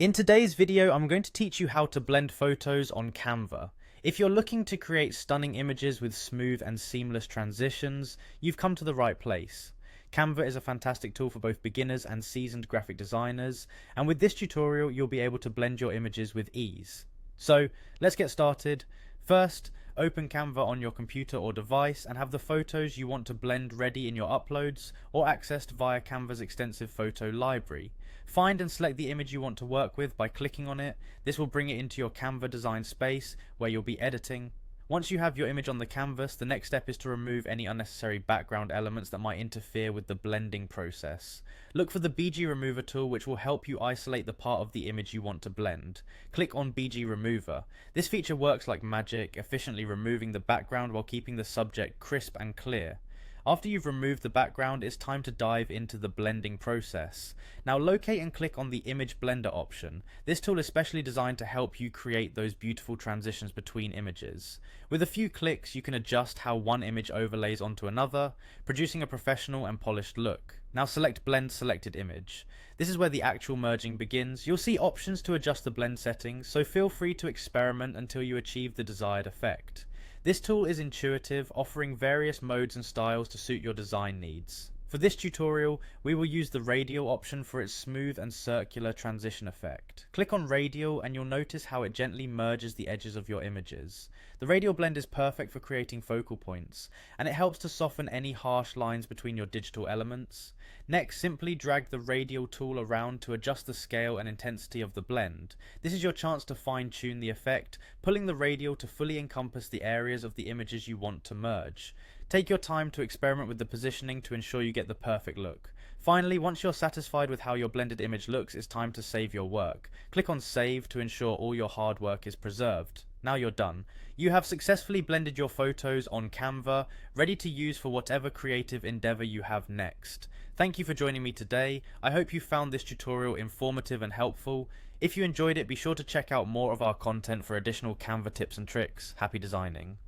In today's video, I'm going to teach you how to blend photos on Canva. If you're looking to create stunning images with smooth and seamless transitions, you've come to the right place. Canva is a fantastic tool for both beginners and seasoned graphic designers, and with this tutorial, you'll be able to blend your images with ease. So, let's get started. First, open Canva on your computer or device and have the photos you want to blend ready in your uploads or accessed via Canva's extensive photo library. Find and select the image you want to work with by clicking on it. This will bring it into your Canva design space where you'll be editing. Once you have your image on the canvas, the next step is to remove any unnecessary background elements that might interfere with the blending process. Look for the BG Remover tool, which will help you isolate the part of the image you want to blend. Click on BG Remover. This feature works like magic, efficiently removing the background while keeping the subject crisp and clear. After you've removed the background, it's time to dive into the blending process. Now locate and click on the Image Blender option. This tool is specially designed to help you create those beautiful transitions between images. With a few clicks, you can adjust how one image overlays onto another, producing a professional and polished look. Now select Blend Selected Image. This is where the actual merging begins. You'll see options to adjust the blend settings, so feel free to experiment until you achieve the desired effect. This tool is intuitive, offering various modes and styles to suit your design needs. For this tutorial, we will use the radial option for its smooth and circular transition effect. Click on radial and you'll notice how it gently merges the edges of your images. The radial blend is perfect for creating focal points, and it helps to soften any harsh lines between your digital elements. Next, simply drag the radial tool around to adjust the scale and intensity of the blend. This is your chance to fine-tune the effect, pulling the radial to fully encompass the areas of the images you want to merge. Take your time to experiment with the positioning to ensure you get the perfect look. Finally, once you're satisfied with how your blended image looks, it's time to save your work. Click on Save to ensure all your hard work is preserved. Now you're done. You have successfully blended your photos on Canva, ready to use for whatever creative endeavor you have next. Thank you for joining me today. I hope you found this tutorial informative and helpful. If you enjoyed it, be sure to check out more of our content for additional Canva tips and tricks. Happy designing.